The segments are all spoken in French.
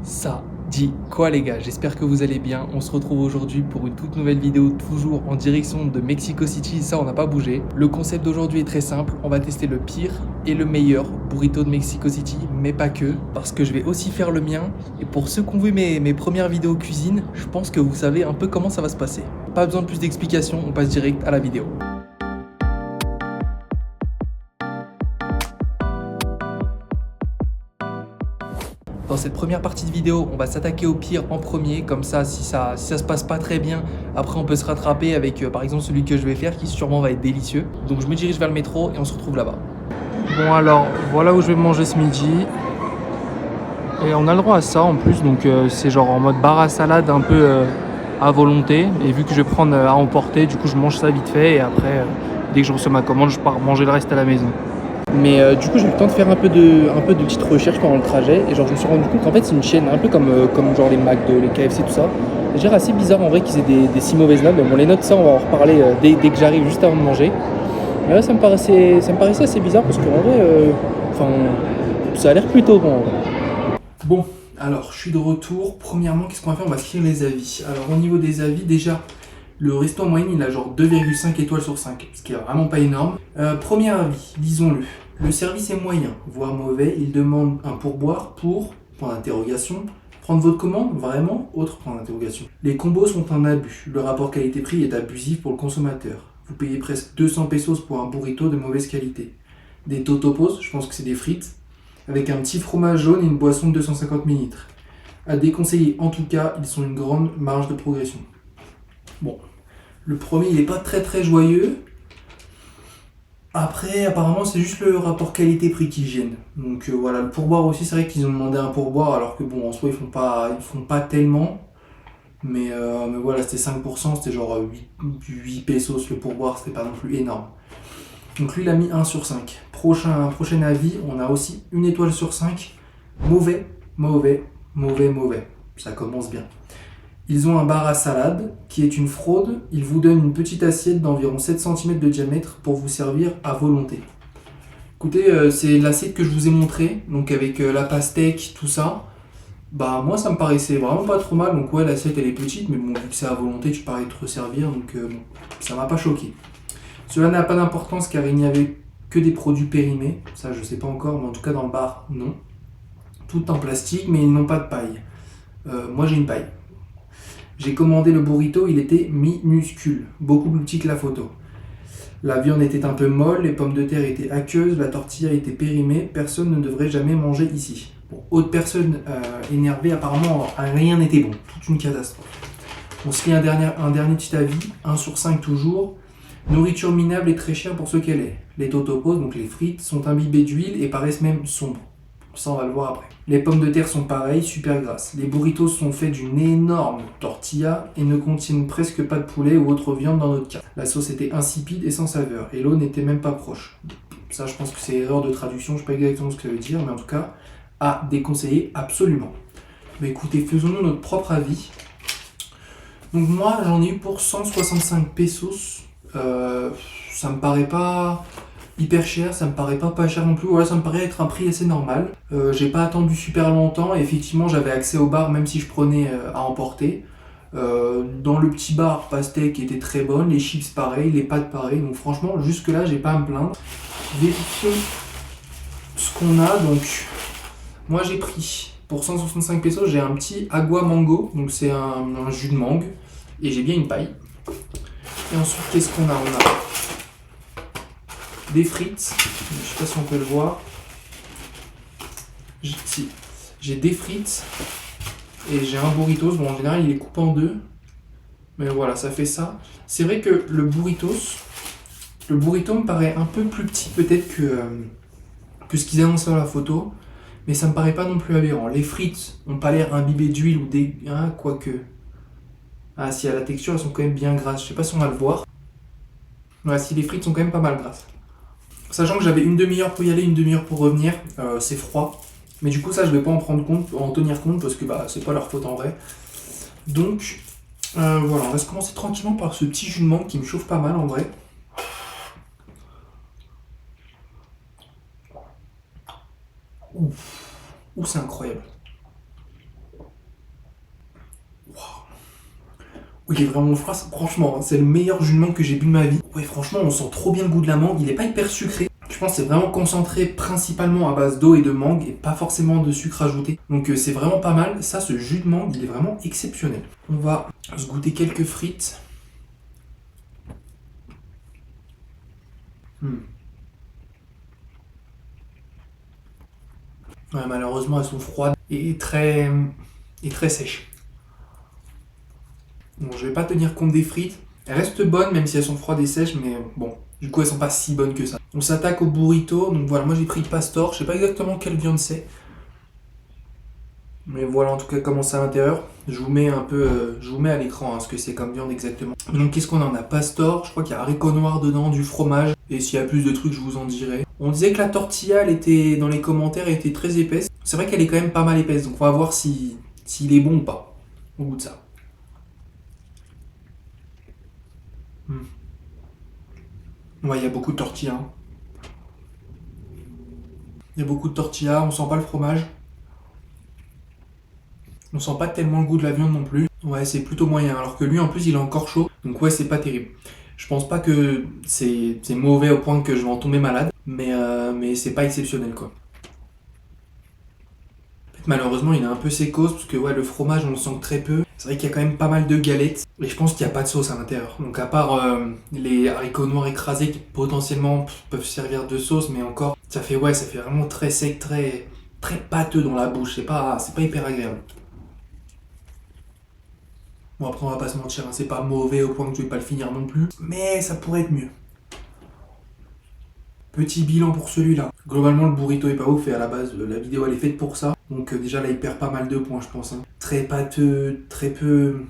Ça dit quoi les gars? J'espère que vous allez bien. On se retrouve aujourd'hui pour une toute nouvelle vidéo, toujours en direction de Mexico City. Ça, on n'a pas bougé. Le concept d'aujourd'hui est très simple. On va tester le pire et le meilleur burrito de Mexico City, mais pas que, parce que je vais aussi faire le mien. Et pour ceux qui ont vu mes premières vidéos cuisine, je pense que vous savez un peu comment ça va se passer. Pas besoin de plus d'explications, on passe direct à la vidéo. Dans cette première partie de vidéo, on va s'attaquer au pire en premier, comme ça si ça se passe pas très bien, après on peut se rattraper avec par exemple celui que je vais faire qui sûrement va être délicieux. Donc je me dirige vers le métro et on se retrouve là-bas. Bon alors, voilà où je vais manger ce midi. Et on a le droit à ça en plus, donc c'est genre en mode bar à salade un peu à volonté. Et vu que je vais prendre à emporter, du coup je mange ça vite fait et après, dès que je reçois ma commande, je pars manger le reste à la maison. Mais du coup j'ai eu le temps de faire un peu de petites recherches pendant le trajet et genre je me suis rendu compte qu'en fait c'est une chaîne un peu comme genre les McDo, les KFC tout ça. C'est genre assez bizarre en vrai qu'ils aient des si mauvaises notes. Donc on les note ça, on va en reparler dès que j'arrive juste avant de manger. Mais là ça me paraissait assez bizarre parce qu'en vrai, ça a l'air plutôt bon. Bon, alors je suis de retour. Premièrement, qu'est-ce qu'on va faire? On va se lire les avis. Alors au niveau des avis, déjà, le resto en moyenne il a genre 2,5 étoiles sur 5, ce qui est vraiment pas énorme. Premier avis, disons-le. Le service est moyen, voire mauvais. Il demande un pourboire pour, point d'interrogation. Prendre votre commande, vraiment, autre point d'interrogation. Les combos sont un abus. Le rapport qualité-prix est abusif pour le consommateur. Vous payez presque 200 pesos pour un burrito de mauvaise qualité. Des totopos, je pense que c'est des frites, avec un petit fromage jaune et une boisson de 250 ml. À déconseiller, en tout cas, ils ont une grande marge de progression. Bon, le premier, il n'est pas très joyeux. Après, apparemment, c'est juste le rapport qualité-prix qui gêne. Donc voilà, le pourboire aussi, c'est vrai qu'ils ont demandé un pourboire, alors que bon, en soi, ils font pas tellement. Mais voilà, c'était 5%, c'était genre 8 pesos le pourboire, c'était pas non plus énorme. Donc lui, il a mis 1 sur 5. Prochain avis, on a aussi une étoile sur 5. Mauvais. Ça commence bien. Ils ont un bar à salade qui est une fraude. Ils vous donnent une petite assiette d'environ 7 cm de diamètre pour vous servir à volonté. Écoutez, c'est l'assiette que je vous ai montrée, donc avec la pastèque, tout ça. Bah moi ça me paraissait vraiment pas trop mal, donc ouais l'assiette elle est petite, mais bon vu que c'est à volonté tu parais te resservir, donc bon, ça m'a pas choqué. Cela n'a pas d'importance car il n'y avait que des produits périmés, ça je sais pas encore, mais en tout cas dans le bar non. Tout en plastique mais ils n'ont pas de paille. Moi j'ai une paille. J'ai commandé le burrito, il était minuscule, beaucoup plus petit que la photo. La viande était un peu molle, les pommes de terre étaient aqueuses, la tortilla était périmée, personne ne devrait jamais manger ici. Pour autre personne énervée, apparemment rien n'était bon, toute une catastrophe. On se lit un dernier petit avis, 1 sur 5 toujours. Nourriture minable et très chère pour ce qu'elle est. Les totopos, donc les frites, sont imbibées d'huile et paraissent même sombres. Ça, on va le voir après. Les pommes de terre sont pareilles, super grasses. Les burritos sont faits d'une énorme tortilla et ne contiennent presque pas de poulet ou autre viande dans notre cas. La sauce était insipide et sans saveur, et l'eau n'était même pas proche. Ça, je pense que c'est erreur de traduction, je ne sais pas exactement ce que ça veut dire, mais en tout cas, à déconseiller absolument. Mais écoutez, faisons-nous notre propre avis. Donc moi, j'en ai eu pour 165 pesos. Ça me paraît pas hyper cher, ça me paraît pas cher non plus. Voilà, ça me paraît être un prix assez normal. J'ai pas attendu super longtemps et effectivement j'avais accès au bar même si je prenais à emporter. Dans le petit bar, pastèque était très bonne, les chips pareil, les pâtes pareil. Donc franchement, jusque là, j'ai pas à me plaindre. Vérifions ce qu'on a. Donc moi j'ai pris pour 165 pesos, j'ai un petit agua mango, donc c'est un jus de mangue et j'ai bien une paille. Et ensuite, qu'est-ce qu'on a? On a des frites, je sais pas si on peut le voir. J'ai des frites et j'ai un burritos. Bon, en général, il est coupé en deux, mais voilà, ça fait ça. C'est vrai que le burrito me paraît un peu plus petit peut-être que ce qu'ils annoncent sur la photo, mais ça me paraît pas non plus aberrant. Les frites n'ont pas l'air imbibées d'huile ou des... Hein, quoique... Ah si, à la texture, elles sont quand même bien grasses. Je sais pas si on va le voir. Ouais, si les frites sont quand même pas mal grasses. Sachant que j'avais une demi-heure pour y aller, une demi-heure pour revenir, c'est froid. Mais du coup, ça, je vais pas en tenir compte parce que bah, c'est pas leur faute en vrai. Donc, voilà, on va se commencer tranquillement par ce petit jus de mangue qui me chauffe pas mal en vrai. Ouh, c'est incroyable. Oui, il est vraiment froid, franchement, c'est le meilleur jus de mangue que j'ai bu de ma vie. Ouais, franchement, on sent trop bien le goût de la mangue, il est pas hyper sucré. Je pense que c'est vraiment concentré principalement à base d'eau et de mangue et pas forcément de sucre ajouté. Donc c'est vraiment pas mal. Ça, ce jus de mangue, il est vraiment exceptionnel. On va se goûter quelques frites. Ouais, malheureusement, elles sont froides et très sèches. Bon, je vais pas tenir compte des frites. Elles restent bonnes, même si elles sont froides et sèches, mais bon, du coup, elles sont pas si bonnes que ça. On s'attaque au burrito. Donc voilà, moi j'ai pris pastor. Je sais pas exactement quelle viande c'est. Mais voilà en tout cas comment c'est à l'intérieur. Je vous mets un peu, je vous mets à l'écran ce que c'est comme viande exactement. Donc qu'est-ce qu'on a? On a pastor, je crois qu'il y a haricot noir dedans, du fromage. Et s'il y a plus de trucs, je vous en dirai. On disait que la tortilla, elle était dans les commentaires, elle était très épaisse. C'est vrai qu'elle est quand même pas mal épaisse, donc on va voir s'il est bon ou pas au bout de ça. Hmm. Ouais, il y a beaucoup de tortilla, hein. Il y a beaucoup de tortilla, on sent pas le fromage. On sent pas tellement le goût de la viande non plus. Ouais, c'est plutôt moyen. Alors que lui, en plus, il est encore chaud. Donc ouais, c'est pas terrible. Je pense pas que c'est mauvais au point que je vais en tomber malade. Mais c'est pas exceptionnel, quoi. En fait, malheureusement, il est un peu sécos parce que ouais, le fromage, on le sent très peu. C'est vrai qu'il y a quand même pas mal de galettes. Et je pense qu'il n'y a pas de sauce à l'intérieur. Donc à part les haricots noirs écrasés qui potentiellement peuvent servir de sauce, mais encore, ça fait vraiment très sec, très pâteux dans la bouche. C'est pas hyper agréable. Bon, après, on va pas se mentir, hein, c'est pas mauvais au point que je vais pas le finir non plus, mais ça pourrait être mieux. Petit bilan pour celui-là. Globalement, le burrito est pas ouf et à la base, la vidéo elle est faite pour ça. Donc, déjà là, il perd pas mal de points, je pense, hein. Très pâteux, très peu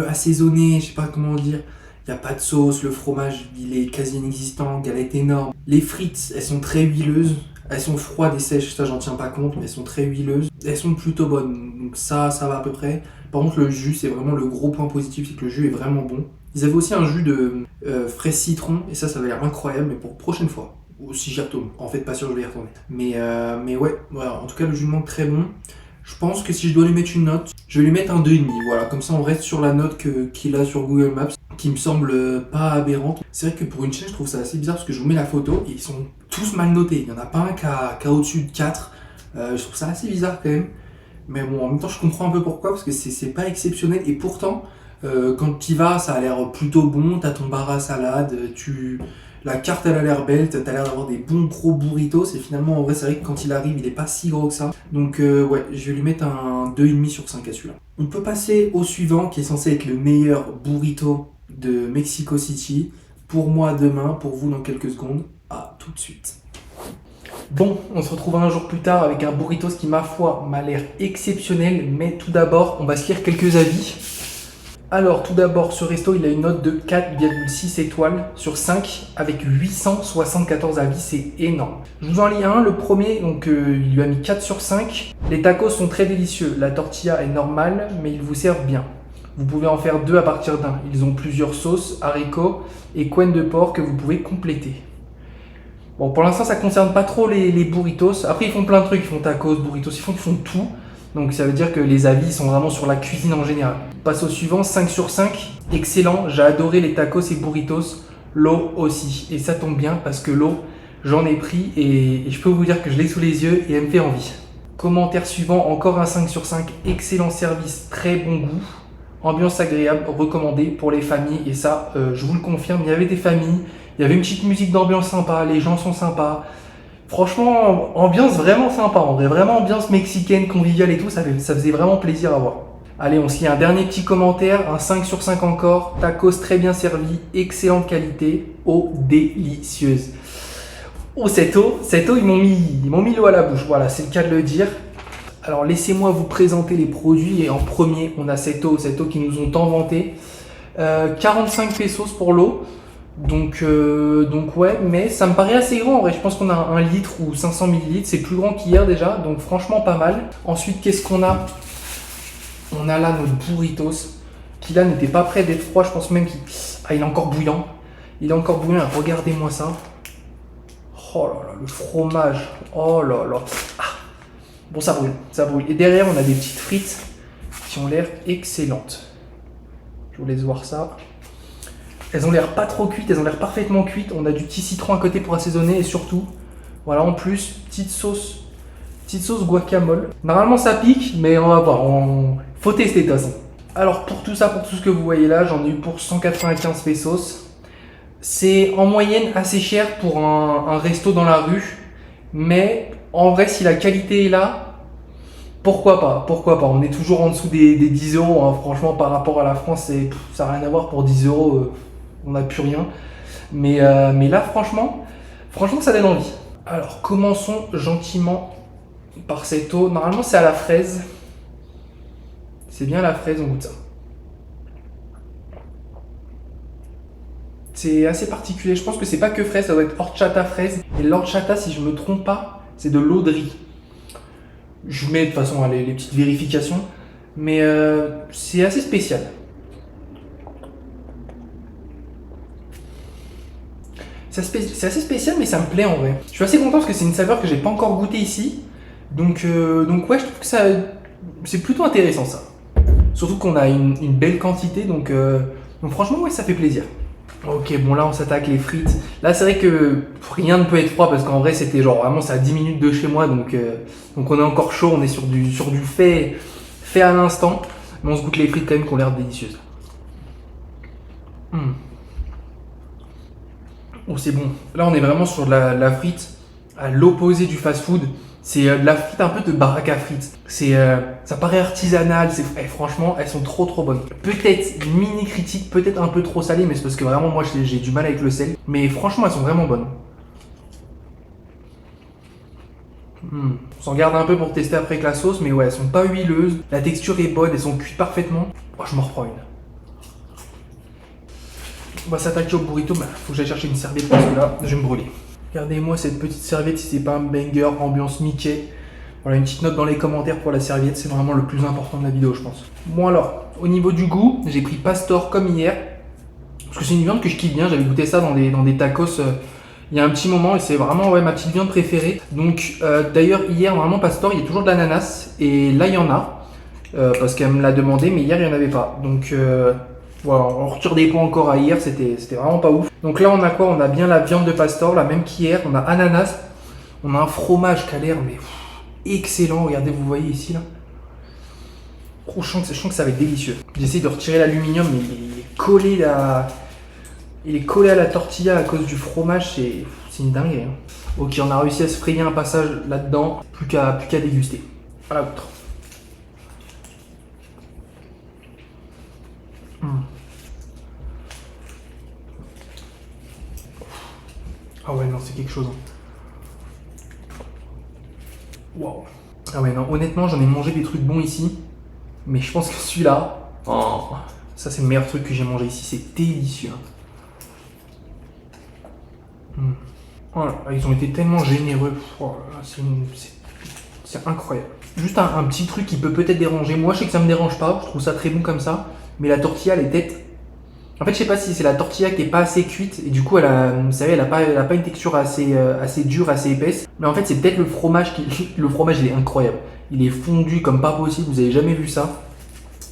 assaisonné, je sais pas comment dire. Il n'y a pas de sauce, le fromage il est quasi inexistant, galette énorme. Les frites, elles sont très huileuses. Elles sont froides et sèches, ça j'en tiens pas compte, mais elles sont très huileuses. Elles sont plutôt bonnes, donc ça va à peu près. Par contre, le jus, c'est vraiment le gros point positif, c'est que le jus est vraiment bon. Ils avaient aussi un jus de fraise citron, et ça avait l'air incroyable, mais pour prochaine fois. Ou si j'y retourne. En fait, pas sûr que je vais y retourner. Mais ouais, voilà. En tout cas, le jus de mangue très bon. Je pense que si je dois lui mettre une note, je vais lui mettre un 2,5. Voilà, comme ça on reste sur la note qu'il a sur Google Maps, qui me semble pas aberrante. C'est vrai que pour une chaîne, je trouve ça assez bizarre parce que je vous mets la photo et ils sont tous mal notés. Il n'y en a pas un qui a au-dessus de 4. Je trouve ça assez bizarre quand même. Mais bon, en même temps, je comprends un peu pourquoi, parce que c'est pas exceptionnel. Et pourtant, quand tu y vas, ça a l'air plutôt bon. T'as ton bar à salade, la carte elle a l'air belle, t'as l'air d'avoir des bons gros burritos. Et finalement, en vrai, c'est vrai que quand il arrive, il est pas si gros que ça. Donc, ouais, je vais lui mettre un 2,5 sur 5 à celui-là. On peut passer au suivant, qui est censé être le meilleur burrito de Mexico City. Pour moi, demain, pour vous, dans quelques secondes. À tout de suite. Bon, on se retrouve un jour plus tard avec un burritos qui, ma foi, m'a l'air exceptionnel. Mais tout d'abord, on va se lire quelques avis. Alors, tout d'abord, ce resto, il a une note de 4,6 étoiles sur 5 avec 874 avis, c'est énorme. Je vous en lis un, le premier, donc il lui a mis 4 sur 5. Les tacos sont très délicieux, la tortilla est normale, mais ils vous servent bien. Vous pouvez en faire 2 à partir d'un. Ils ont plusieurs sauces, haricots et couenne de porc que vous pouvez compléter. Bon, pour l'instant, ça ne concerne pas trop les burritos. Après, ils font plein de trucs. Ils font tacos, burritos, ils font tout. Donc, ça veut dire que les avis sont vraiment sur la cuisine en général. On passe au suivant, 5 sur 5. Excellent, j'ai adoré les tacos et burritos. L'eau aussi. Et ça tombe bien parce que l'eau, j'en ai pris et je peux vous dire que je l'ai sous les yeux et elle me fait envie. Commentaire suivant, encore un 5 sur 5. Excellent service, très bon goût. Ambiance agréable, recommandé pour les familles. Et ça, je vous le confirme, il y avait des familles. Il y avait une petite musique d'ambiance sympa, les gens sont sympas. Franchement, ambiance vraiment sympa, en vrai, vraiment ambiance mexicaine, conviviale et tout, ça faisait vraiment plaisir à voir. Allez, on se lit un dernier petit commentaire, un 5 sur 5 encore. Tacos très bien servi, excellente qualité, eau délicieuse. Oh, cette eau, ils m'ont mis l'eau à la bouche, voilà, c'est le cas de le dire. Alors, laissez-moi vous présenter les produits. Et en premier, on a cette eau qui nous ont tant vanté. 45 pesos pour l'eau. Donc ouais, mais ça me paraît assez grand en vrai. Je pense qu'on a 1 litre ou 500 millilitres. C'est plus grand qu'hier déjà, donc franchement pas mal. Ensuite, qu'est-ce qu'on a? On a là notre burritos, qui là n'était pas prêt d'être froid. Je pense même qu'il il est encore bouillant. Il est encore bouillant, regardez-moi ça. Oh là là, le fromage. Oh là là. Ah. Bon, ça brûle. Et derrière, on a des petites qui ont l'air excellentes. Je vous laisse voir ça. Elles ont l'air pas trop cuites, elles ont l'air parfaitement cuites. On a du petit citron à côté pour assaisonner et surtout, voilà, en plus, petite sauce guacamole. Normalement ça pique, mais on va voir, faut tester de toute façon. Alors pour tout ça, pour tout ce que vous voyez là, j'en ai eu pour 195 pesos. C'est en moyenne assez cher pour un resto dans la rue, mais en vrai si la qualité est là, pourquoi pas, pourquoi pas. On est toujours en dessous des 10 euros, hein. Franchement par rapport à la France, ça n'a rien à voir. Pour 10 euros, on n'a plus rien. Mais là franchement ça donne envie. Alors commençons gentiment par cette eau. Normalement c'est à la fraise. C'est bien la fraise, on goûte ça. C'est assez particulier, je pense que c'est pas que fraise, ça doit être horchata fraise. Et l'horchata, si je me trompe pas, c'est de l'eau de riz. Je mets de toute façon les petites vérifications, mais c'est assez spécial. C'est assez spécial, mais ça me plaît en vrai. Je suis assez content parce que c'est une saveur que j'ai pas encore goûtée ici. Donc ouais, je trouve que c'est plutôt intéressant ça. Surtout qu'on a une belle quantité, donc franchement, ouais, ça fait plaisir. Ok, bon là on s'attaque les frites. Là c'est vrai que rien ne peut être froid parce qu'en vrai c'était genre vraiment c'est à 10 minutes de chez moi, donc on est encore chaud, on est sur du fait à l'instant. Mais on se goûte les frites quand même qui ont l'air délicieuses. Oh c'est bon. Là on est vraiment sur de la frite à l'opposé du fast-food. C'est de la frite un peu de baraque à frites. Ça paraît artisanal. Franchement, elles sont trop bonnes. Peut-être une mini critique, peut-être un peu trop salée, mais c'est parce que vraiment moi j'ai du mal avec le sel. Mais franchement, elles sont vraiment bonnes. On s'en garde un peu pour tester après avec la sauce, mais ouais, elles sont pas huileuses. La texture est bonne, elles sont cuites parfaitement. Oh, je m'en reprends une. On va s'attaquer au burrito, bah, faut que j'aille chercher une serviette parce que là, je vais me brûler. Regardez-moi cette petite serviette, si c'est pas un banger, ambiance Mickey. Voilà, une petite note dans les commentaires pour la serviette, c'est vraiment le plus important de la vidéo, je pense. Bon alors, au niveau du goût, j'ai pris Pastor comme hier. Parce que c'est une viande que je kiffe bien, j'avais goûté ça dans des tacos il y a un petit moment et c'est vraiment ouais, ma petite viande préférée. Donc d'ailleurs hier, normalement Pastor, il y a toujours de l'ananas et là il y en a. Parce qu'elle me l'a demandé, mais hier il n'y en avait pas. Donc voilà, on retire des points encore à hier, c'était vraiment pas ouf. Donc là on a quoi? On a bien la viande de Pastor, la même qu'hier, on a ananas, on a un fromage qui a l'air mais excellent, regardez, vous voyez ici là. Oh, je sens que ça va être délicieux. J'essaie de retirer l'aluminium, mais il est collé à la tortilla à cause du fromage, c'est une dinguerie. Hein. Ok, on a réussi à se frayer un passage là-dedans, plus qu'à déguster. À la vôtre. Ah ouais, non, c'est quelque chose. Waouh. Ah ouais, non, honnêtement, j'en ai mangé des trucs bons ici. Mais je pense que celui-là, oh, ça c'est le meilleur truc que j'ai mangé ici. C'est délicieux. Oh là, ils ont été tellement généreux. Oh là, c'est incroyable. Juste un petit truc qui peut peut-être déranger. Moi, je sais que ça me dérange pas. Je trouve ça très bon comme ça. Mais la tortilla, elle est peut-être. En fait, je sais pas si c'est la tortilla qui est pas assez cuite et du coup, vous savez, elle a pas une texture assez dure, assez épaisse. Mais en fait, c'est peut-être le fromage le fromage, il est incroyable. Il est fondu comme pas possible. Vous avez jamais vu ça.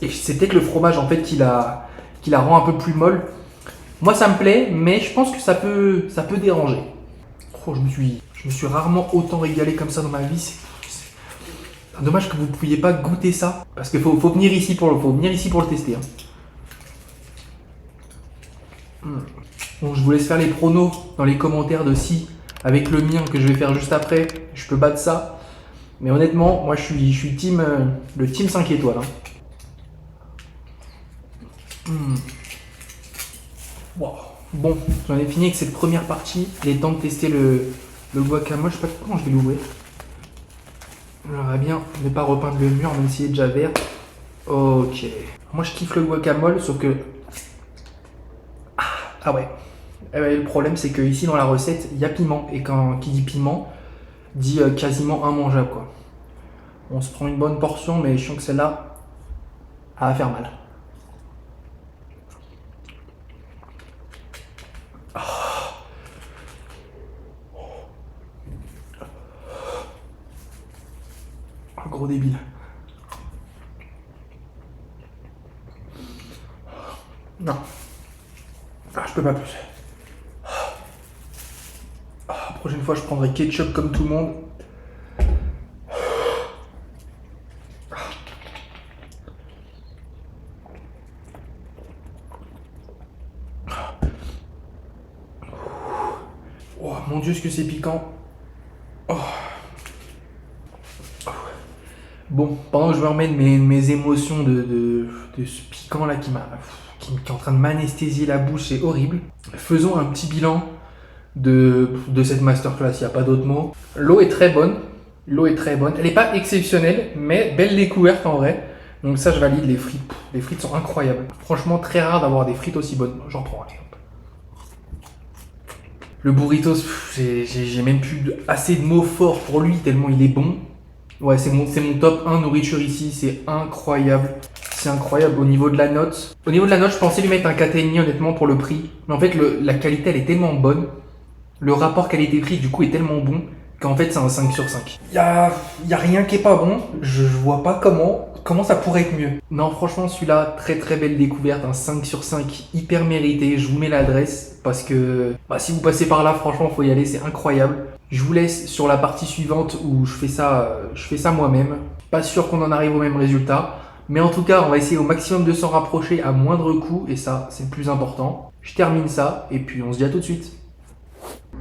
Et c'est peut-être le fromage en fait qui la rend un peu plus molle. Moi, ça me plaît, mais je pense que ça peut déranger. Oh, je me suis rarement autant régalé comme ça dans ma vie. C'est dommage que vous ne pouviez pas goûter ça, parce qu'il faut venir ici pour le tester. Hein. Bon, je vous laisse faire les pronos dans les commentaires de si, avec le mien que je vais faire juste après, je peux battre ça. Mais honnêtement, moi je suis team, le team 5 étoiles. Hein. Wow. Bon, j'en ai fini avec cette première partie. Il est temps de tester le guacamole. Je sais pas comment je vais l'ouvrir. J'aimerais bien ne pas repeindre le mur, même s'il est déjà vert. Ok. Moi, je kiffe le guacamole, sauf que... Ah ouais. Le problème, c'est que ici dans la recette, il y a piment. Et qui dit piment, dit quasiment immangeable, quoi. On se prend une bonne portion, mais je sens que celle-là, elle va faire mal. Gros débile. Non. Ah, je peux pas plus. Prochaine fois, je prendrai ketchup comme tout le monde. Oh mon Dieu, ce que c'est piquant. Oh. Bon, pendant que je me remets de mes émotions de ce piquant là qui est en train de m'anesthésier la bouche, c'est horrible. Faisons un petit bilan de cette masterclass, il n'y a pas d'autre mot. L'eau est très bonne. L'eau est très bonne. Elle n'est pas exceptionnelle, mais belle découverte en vrai. Donc ça, je valide les frites. Les frites sont incroyables. Franchement, très rare d'avoir des frites aussi bonnes. J'en prends, allez. Le burritos, j'ai même plus assez de mots forts pour lui, tellement il est bon. Ouais, c'est mon top 1 nourriture ici, c'est incroyable. C'est incroyable au niveau de la note. Au niveau de la note, je pensais lui mettre un 4,5 honnêtement pour le prix. Mais en fait, la qualité, elle est tellement bonne. Le rapport qualité-prix, du coup, est tellement bon qu'en fait, c'est un 5 sur 5. Y a rien qui est pas bon. Je vois pas comment ça pourrait être mieux. Non, franchement, celui-là, très très belle découverte. Un 5 sur 5, hyper mérité. Je vous mets l'adresse parce que si vous passez par là, franchement, faut y aller. C'est incroyable. Je vous laisse sur la partie suivante où je fais ça moi-même. Pas sûr qu'on en arrive au même résultat. Mais en tout cas, on va essayer au maximum de s'en rapprocher à moindre coût. Et ça, c'est le plus important. Je termine ça et puis on se dit à tout de suite.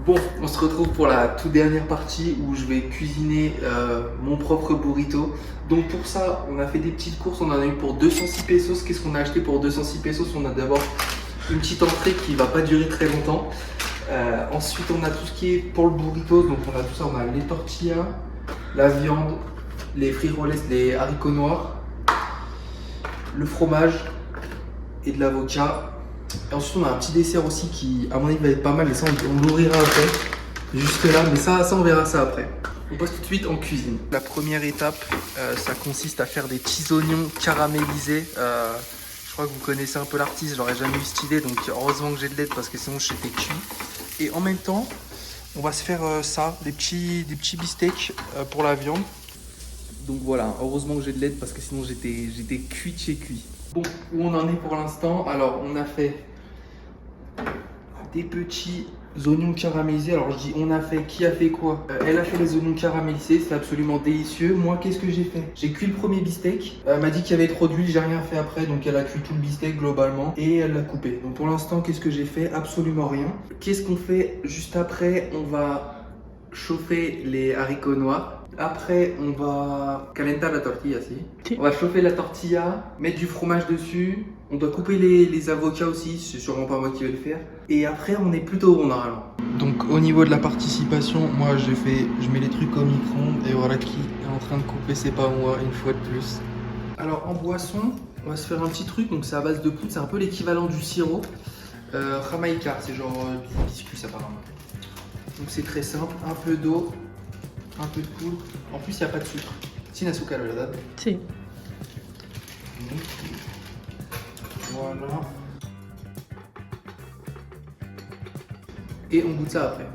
Bon, on se retrouve pour la toute dernière partie où je vais cuisiner mon propre burrito. Donc pour ça, on a fait des petites courses, on en a eu pour 206 pesos. Qu'est-ce qu'on a acheté pour 206 pesos? On a d'abord une petite entrée qui va pas durer très longtemps. Ensuite, on a tout ce qui est pour le burrito. Donc on a tout ça, on a les tortillas, la viande, les frijoles, les haricots noirs, le fromage et de l'avocat. Et ensuite on a un petit dessert aussi qui à mon avis va être pas mal, mais ça on l'ouvrira après, juste là, mais ça on verra ça après. On passe tout de suite en cuisine. La première étape, ça consiste à faire des petits oignons caramélisés. Je crois que vous connaissez un peu l'artiste, j'aurais jamais eu cette idée, donc heureusement que j'ai de l'aide parce que sinon j'étais cuit. Et en même temps, on va se faire ça, des petits beefsteaks pour la viande. Donc voilà, heureusement que j'ai de l'aide parce que sinon j'étais cuit de chez cuit. Bon, où on en est pour l'instant? Alors, on a fait des petits oignons caramélisés. Alors, je dis on a fait, qui a fait quoi? Elle a fait les oignons caramélisés, c'est absolument délicieux. Moi, qu'est-ce que j'ai fait? J'ai cuit le premier beefsteak. Elle m'a dit qu'il y avait trop d'huile, j'ai rien fait après, donc elle a cuit tout le beefsteak globalement et elle l'a coupé. Donc pour l'instant, qu'est-ce que j'ai fait? Absolument rien. Qu'est-ce qu'on fait juste après? On va chauffer les haricots noirs. Après, on va calentar la tortilla, si. On va chauffer la tortilla, mettre du fromage dessus. On doit couper les avocats aussi, c'est sûrement pas moi qui vais le faire. Et après, on est plutôt bon normalement. Donc, au niveau de la participation, moi je mets les trucs au micro-ondes et voilà qui est en train de couper, c'est pas moi, une fois de plus. Alors, en boisson, on va se faire un petit truc, donc c'est à base de poudre, c'est un peu l'équivalent du sirop. Jamaïca, c'est genre du biscuit apparemment. Donc, c'est très simple, un peu d'eau. Un peu de poudre. En plus, il n'y a pas de sucre. Sin azúcar, ¿verdad? Si. Voilà. Et on goûte ça après.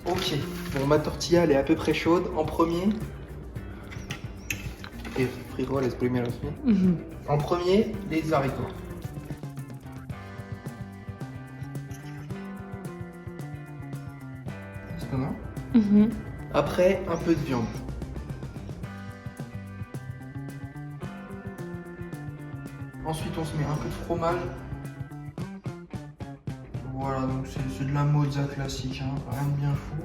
Ok. Bon, ma tortilla, elle est à peu près chaude. En premier. Et frijoles primero. En premier, les haricots. Après, un peu de viande. Ensuite, on se met un peu de fromage. Voilà, donc c'est de la mozza classique, hein, rien de bien fou.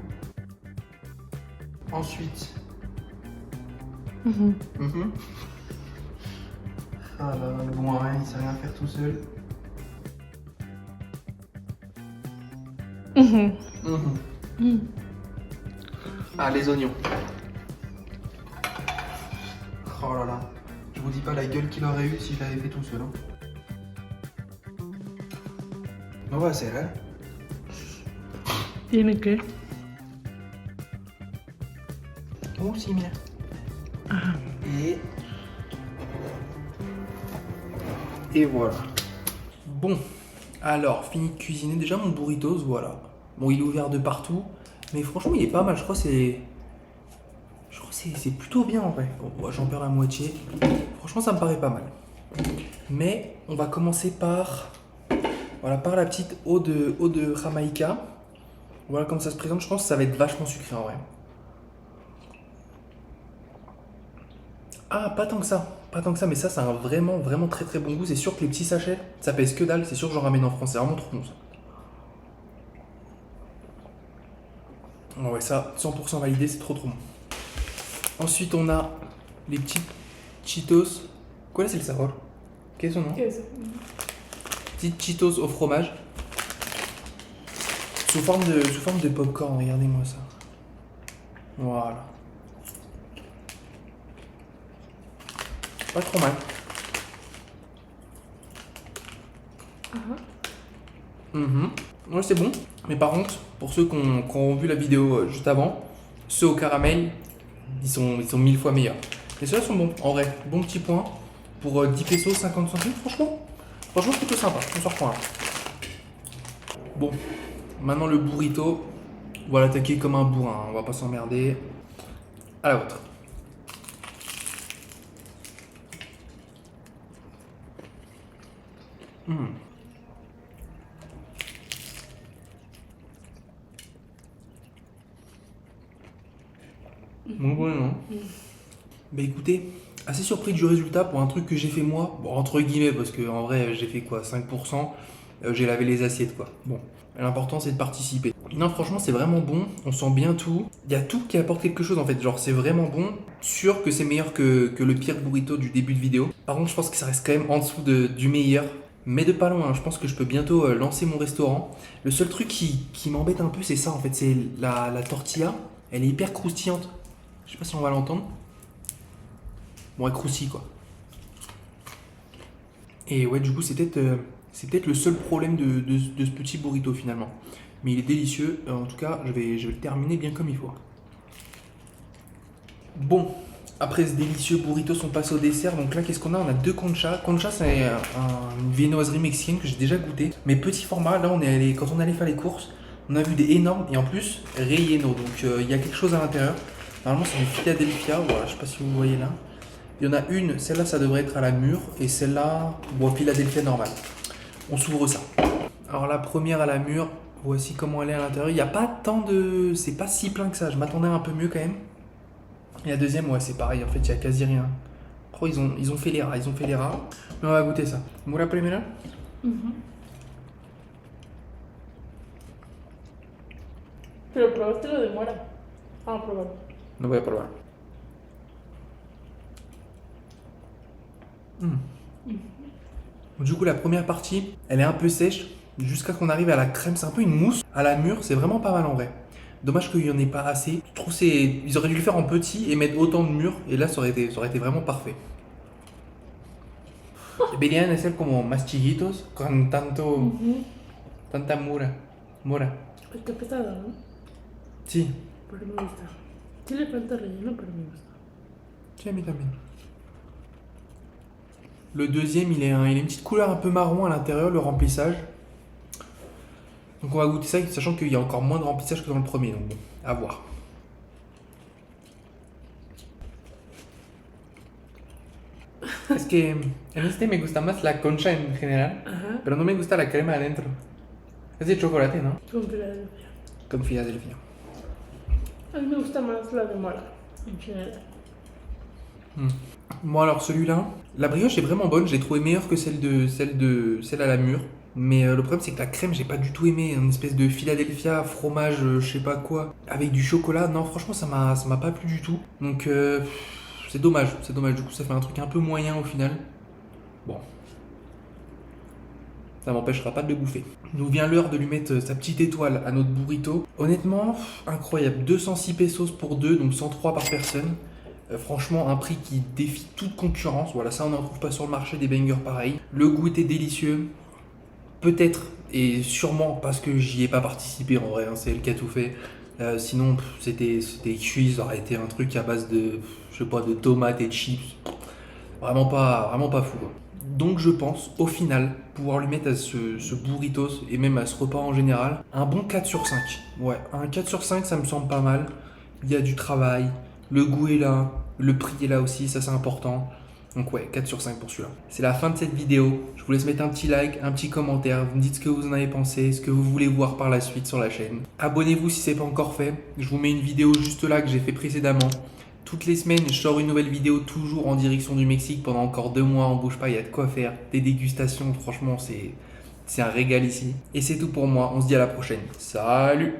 Ensuite, ah là, le bon à rien, il sait rien faire tout seul. Ah, les oignons. Oh là là. Je vous dis pas la gueule qu'il aurait eu si je l'avais fait tout seul. Hein. No va a ser, hein. Tiene que. Oh, si, mira. Et voilà. Bon, alors, fini de cuisiner. Déjà, mon burritos, voilà. Bon, il est ouvert de partout. Mais franchement, il est pas mal. Je crois que c'est plutôt bien en vrai. Bon, j'en perds la moitié. Franchement, ça me paraît pas mal. Mais on va commencer par, voilà, par la petite eau de Jamaïca. Voilà comment ça se présente. Je pense que ça va être vachement sucré en vrai. Ah, pas tant que ça. Pas tant que ça, mais ça a un vraiment, vraiment très très bon goût. C'est sûr que les petits sachets, ça pèse que dalle. C'est sûr que j'en ramène en France. C'est vraiment trop bon ça. Oh ouais, ça, 100% validé, c'est trop trop bon. Ensuite, on a les petits Cheetos. ¿Cuál es el sabor? ¿Qué es eso, no? Queso. Petites Cheetos au fromage. Sous forme de popcorn, regardez-moi ça. Voilà. Pas trop mal. Ouais, c'est bon. Mais par contre, pour ceux qui ont vu la vidéo juste avant, ceux au caramel, ils sont 1000 fois meilleurs. Et ceux-là sont bons, en vrai. Bon petit point. Pour 10 pesos, 50 centimes, franchement, c'est plutôt sympa. On s'en reprend là. Bon, maintenant le burrito. On va l'attaquer comme un bourrin, on va pas s'emmerder. À la vôtre. Bon, non. Bah écoutez, assez surpris du résultat pour un truc que j'ai fait moi. Bon, entre guillemets, parce que en vrai, j'ai fait quoi, 5%. J'ai lavé les assiettes, quoi. Bon, l'important c'est de participer. Non, franchement, c'est vraiment bon. On sent bien tout. Il y a tout qui apporte quelque chose en fait. Genre, c'est vraiment bon. Sûr que c'est meilleur que le pire burrito du début de vidéo. Par contre, je pense que ça reste quand même en dessous du meilleur. Mais de pas loin, hein. Je pense que je peux bientôt lancer mon restaurant. Le seul truc qui m'embête un peu, c'est ça en fait. C'est la tortilla. Elle est hyper croustillante. Je sais pas si on va l'entendre. Bon, elle croustille quoi. Et ouais, du coup, c'est peut-être le seul problème de ce petit burrito finalement. Mais il est délicieux. En tout cas, je vais le terminer bien comme il faut. Bon, après ce délicieux burrito, on passe au dessert. Donc là, qu'est-ce qu'on a? On a deux conchas. Concha, c'est une viennoiserie mexicaine que j'ai déjà goûté. Mais petit format, là, quand on allait faire les courses, on a vu des énormes et en plus relleno. Donc il y a quelque chose à l'intérieur. Normalement, c'est du Philadelphia. Voilà, je sais pas si vous voyez là. Il y en a une, celle-là, ça devrait être à la mûre. Et celle-là, bon, Philadelphia normal. On s'ouvre ça. Alors la première à la mûre, voici comment elle est à l'intérieur. Il n'y a pas tant de... C'est pas si plein que ça. Je m'attendais un peu mieux quand même. Et la deuxième, ouais, c'est pareil. En fait, il n'y a quasi rien. Oh, ils ont fait les rats. Mais on va goûter ça. Vous la première? Pero probaste lo de mora. Ah, probar. No voy a probar. Du coup, la première partie, elle est un peu sèche jusqu'à qu'on arrive à la crème. C'est un peu une mousse à la mûre. C'est vraiment pas mal en vrai. Dommage qu'il n'y en ait pas assez. Je trouve ils auraient dû le faire en petit et mettre autant de mûre. Et là, ça aurait été vraiment parfait. Deberían de ser como más chiquitos con tanta mora. Está pesado, ¿no? Si. Pero me gusta. Sí le falta relleno, pero me gusta. Si, a mí también. Le deuxième, il a une petite couleur un peu marron à l'intérieur, le remplissage. Donc on va goûter ça, sachant qu'il y a encore moins de remplissage que dans le premier. Donc bon, à voir. Es que en este me gusta más la concha en general, Ajá. pero no me gusta la crema adentro. Es de chocolate, ¿no? Con Filadelfia. Con Philadelphia. A mí me gusta más la de mora, en general. Bon alors celui-là, la brioche est vraiment bonne, j'ai trouvé meilleure que celle à la mûre. Mais le problème c'est que la crème j'ai pas du tout aimé, une espèce de Philadelphia, fromage, je sais pas quoi, avec du chocolat. Non franchement ça m'a pas plu du tout. Donc c'est dommage, du coup ça fait un truc un peu moyen au final. Bon. Ça m'empêchera pas de le bouffer. Nous vient l'heure de lui mettre sa petite étoile à notre burrito. Honnêtement, incroyable, 206 pesos pour deux, donc 103 par personne. Franchement, un prix qui défie toute concurrence. Voilà, ça on n'en trouve pas sur le marché des bangers pareils. Le goût était délicieux. Peut-être et sûrement parce que j'y ai pas participé en vrai, hein, c'est elle qui a tout fait. Sinon, c'était cuit, ça aurait été un truc à base de, je sais pas, de tomates et de chips. Vraiment pas fou, quoi. Donc je pense, au final, pouvoir lui mettre à ce burritos et même à ce repas en général, un bon 4 sur 5. Ouais, un 4 sur 5, ça me semble pas mal. Il y a du travail, le goût est là, le prix est là aussi, ça c'est important. Donc ouais, 4 sur 5 pour celui-là. C'est la fin de cette vidéo. Je vous laisse mettre un petit like, un petit commentaire. Vous me dites ce que vous en avez pensé, ce que vous voulez voir par la suite sur la chaîne. Abonnez-vous si ce n'est pas encore fait. Je vous mets une vidéo juste là que j'ai fait précédemment. Toutes les semaines, je sors une nouvelle vidéo toujours en direction du Mexique pendant encore 2 mois. On bouge pas, il y a de quoi faire. Des dégustations, franchement, c'est un régal ici. Et c'est tout pour moi. On se dit à la prochaine. Salut!